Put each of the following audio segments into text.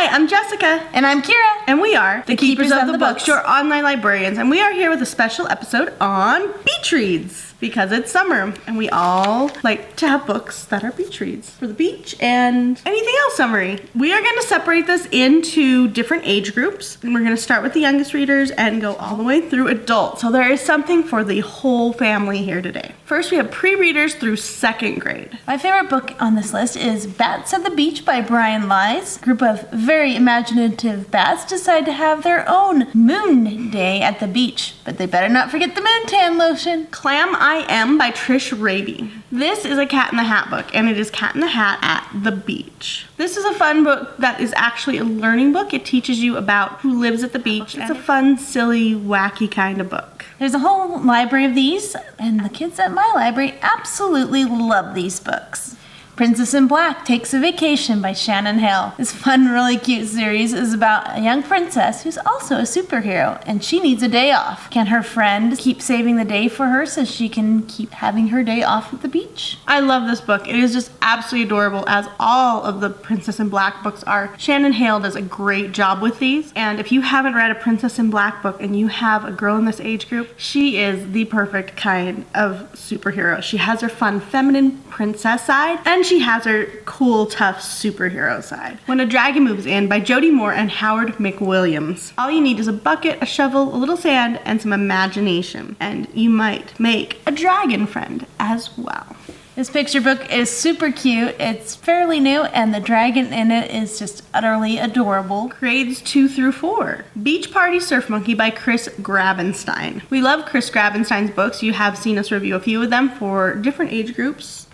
Hi, I'm Jessica. And I'm Kira. And we are the Keepers of the Books, your online librarians. And we are here with a special episode on beach reads. Because it's summer and we all like to have books that are beach reads for the beach and anything else summery. We are going to separate this into different age groups. And we're going to start with the youngest readers and go all the way through adults. So there is something for the whole family here today. First, we have pre-readers through 2nd grade. My favorite book on this list is Bats at the Beach by Brian Lies. A group of very imaginative bats decide to have their own moon day at the beach, but they better not forget the moon tan lotion. Clam I Am by Trish Raby. This is a Cat in the Hat book, and it is Cat in the Hat at the beach. This is a fun book that is actually a learning book. It teaches you about who lives at the beach. It's a fun, silly, wacky kind of book. There's a whole library of these, and the kids at my library absolutely love these books. Princess in Black Takes a Vacation by Shannon Hale. This fun, really cute series is about a young princess who's also a superhero, and she needs a day off. Can her friend keep saving the day for her so she can keep having her day off at the beach? I love this book. It is just absolutely adorable, as all of the Princess in Black books are. Shannon Hale does a great job with these, and if you haven't read a Princess in Black book and you have a girl in this age group, she is the perfect kind of superhero. She has her fun, feminine princess side, and she has her cool, tough superhero side. When a Dragon Moves In by Jody Moore and Howard McWilliams. All you need is a bucket, a shovel, a little sand, and some imagination, and you might make a dragon friend as well. This picture book is super cute. It's fairly new, and the dragon in it is just utterly adorable. Grades 2 through 4. Beach Party Surf Monkey by Chris Grabenstein. We love Chris Grabenstein's books. You have seen us review a few of them for different age groups.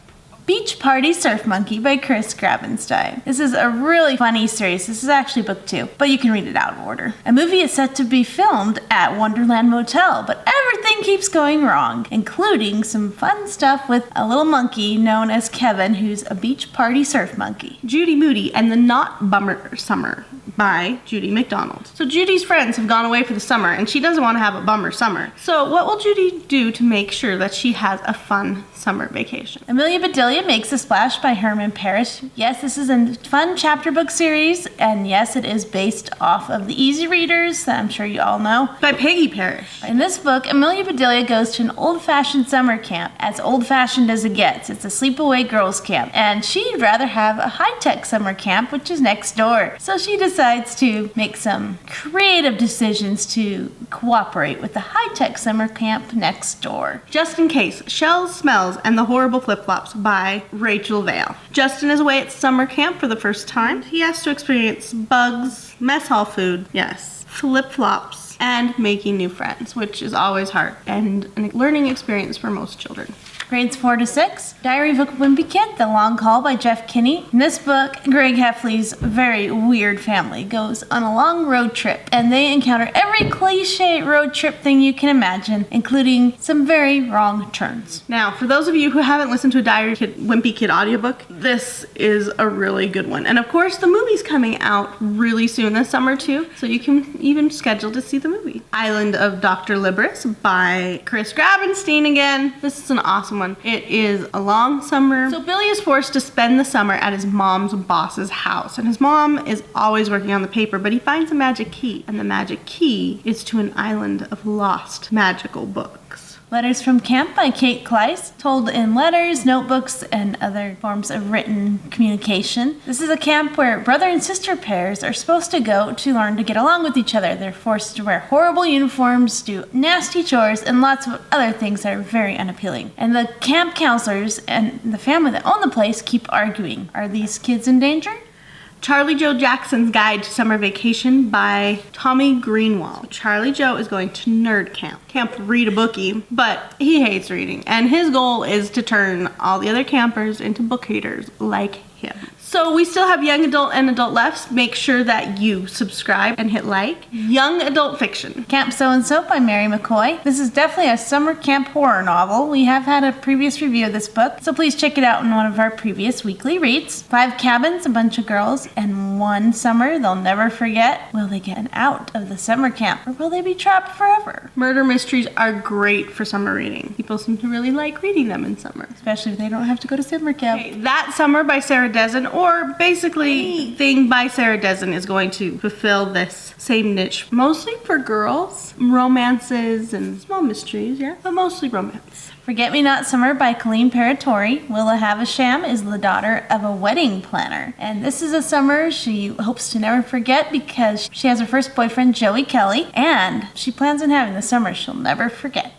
Beach Party Surf Monkey by Chris Grabenstein. This is a really funny series. This is actually book 2, but you can read it out of order. A movie is set to be filmed at Wonderland Motel, but everything keeps going wrong, including some fun stuff with a little monkey known as Kevin, who's a beach party surf monkey. Judy Moody and the Not Bummer Summer by Judy McDonald. So Judy's friends have gone away for the summer, and she doesn't want to have a bummer summer. So what will Judy do to make sure that she has a fun summer vacation? Amelia Bedelia Makes a Splash by Herman Parrish. Yes, this is a fun chapter book series, and yes, it is based off of the Easy Readers that I'm sure you all know. By Peggy Parrish. In this book, Amelia Bedelia goes to an old-fashioned summer camp, as old-fashioned as it gets. It's a sleepaway girls camp, and she'd rather have a high-tech summer camp, which is next door. So she decides to make some creative decisions to cooperate with the high-tech summer camp next door. Just in Case, Shells, Smells, and the Horrible Flip-Flops by Rachel Vale. Justin is away at summer camp for the first time. He has to experience bugs, mess hall food, yes, flip-flops, and making new friends, which is always hard and a learning experience for most children. Grades 4 to 6. Diary of a Wimpy Kid, The Long Haul by Jeff Kinney. In this book, Greg Heffley's very weird family goes on a long road trip, and they encounter every cliche road trip thing you can imagine, including some very wrong turns. Now, for those of you who haven't listened to a Diary of a Wimpy Kid audiobook, this is a really good one. And of course, the movie's coming out really soon this summer too, so you can even schedule to see the movie. Island of Dr. Libris by Chris Grabenstein again. This is an awesome one. It is a long summer. So Billy is forced to spend the summer at his mom's boss's house, and his mom is always working on the paper, but he finds a magic key, and the magic key is to an island of lost magical books. Letters from Camp by Kate Kleiss, told in letters, notebooks, and other forms of written communication. This is a camp where brother and sister pairs are supposed to go to learn to get along with each other. They're forced to wear horrible uniforms, do nasty chores, and lots of other things that are very unappealing. And the camp counselors and the family that own the place keep arguing. Are these kids in danger? Charlie Joe Jackson's Guide to Summer Vacation by Tommy Greenwald. Charlie Joe is going to nerd camp. Camp read a bookie, but he hates reading, and his goal is to turn all the other campers into book readers like him. So we still have young adult and adult lefts. Make sure that you subscribe and hit like. Young adult fiction. Camp So-and-So by Mary McCoy. This is definitely a summer camp horror novel. We have had a previous review of this book, so please check it out in one of our previous weekly reads. 5 cabins, a bunch of girls, and one summer they'll never forget. Will they get out of the summer camp, or will they be trapped forever? Murder mysteries are great for summer reading. People seem to really like reading them in summer. Especially if they don't have to go to summer camp. Okay, That Summer by Sarah Dessen, or basically anything by Sarah Dessen is going to fulfill this same niche. Mostly for girls, romances and small mysteries, yeah, but mostly romance. Forget-Me-Not Summer by Colleen Paratori. Willa Havisham is the daughter of a wedding planner. And this is a summer she hopes to never forget because she has her first boyfriend, Joey Kelly, and she plans on having the summer she'll never forget.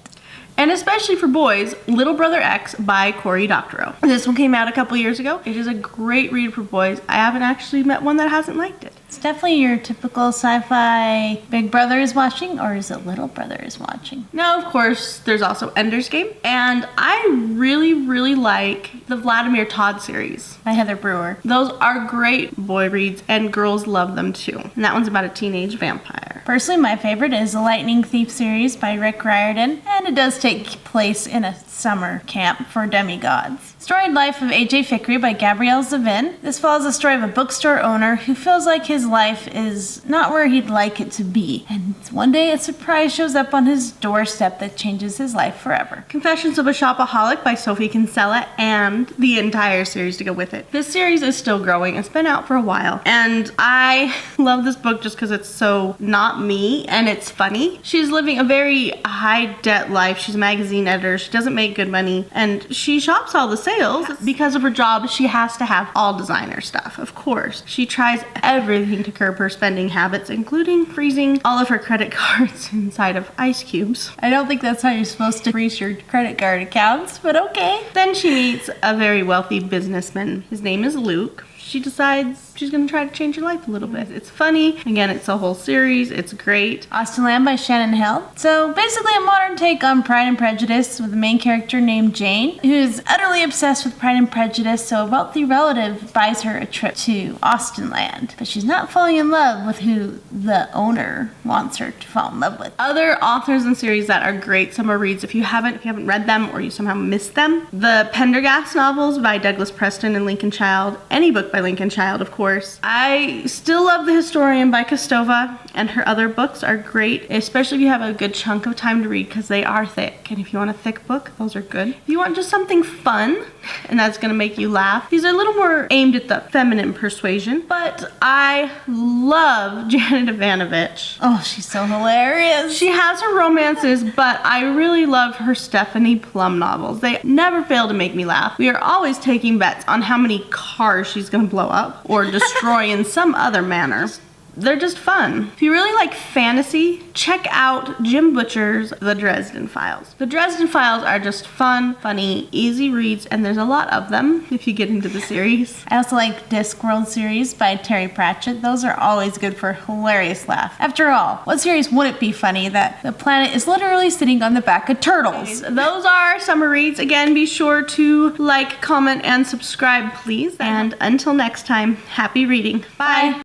And especially for boys, Little Brother X by Cory Doctorow. This one came out a couple years ago. It is a great read for boys. I haven't actually met one that hasn't liked it. It's definitely your typical sci-fi Big Brother is watching, or is it Little Brother is watching? Now, of course, there's also Ender's Game. And I really, really like the Vladimir Todd series By Heather Brewer. Those are great boy reads, and girls love them too. And that one's about a teenage vampire. Personally, my favorite is the Lightning Thief series by Rick Riordan, and it does take place in a summer camp for demigods. Storied Life of A.J. Fikry by Gabrielle Zavin. This follows the story of a bookstore owner who feels like his life is not where he'd like it to be. And one day a surprise shows up on his doorstep that changes his life forever. Confessions of a Shopaholic by Sophie Kinsella, and the entire series to go with it. This series is still growing. It's been out for a while. And I love this book just because it's so not me and it's funny. She's living a very high debt life. She's a magazine editor. She doesn't make good money. And she shops all the sales. Because of her job, she has to have all designer stuff, of course. She tries everything to curb her spending habits, including freezing all of her credit cards inside of ice cubes. I don't think that's how you're supposed to freeze your credit card accounts, but okay. Then she meets a very wealthy businessman. His name is Luke. She decides she's going to try to change her life a little bit. It's funny. Again, it's a whole series. It's great. Austin Lamb by Shannon Hill. So basically a modern take on Pride and Prejudice with a main character named Jane, who is utterly obsessed with Pride and Prejudice, so a wealthy relative buys her a trip to Austin Land. But she's not falling in love with who the owner wants her to fall in love with. Other authors and series that are great summer reads, if you haven't read them or you somehow missed them, the Pendergast novels by Douglas Preston and Lincoln Child, any book by Lincoln Child, of course. I still love The Historian by Kostova, and her other books are great, especially if you have a good chunk of time to read because they are thick. And if you want a thick book, those are good. If you want just something fun and that's going to make you laugh, these are a little more aimed at the feminine persuasion. But I love Janet Ivanovich. Oh, she's so hilarious. She has her romances, but I really love her Stephanie Plum novels. They never fail to make me laugh. We are always taking bets on how many cars she's going to blow up or destroy in some other manner. They're just fun. If you really like fantasy, check out Jim Butcher's The Dresden Files. The Dresden Files are just fun, funny, easy reads, and there's a lot of them if you get into the series. I also like Discworld series by Terry Pratchett. Those are always good for a hilarious laugh. After all, what series would it be funny that the planet is literally sitting on the back of turtles? Those are summer reads. Again, be sure to like, comment, and subscribe, please. And until next time, happy reading. Bye.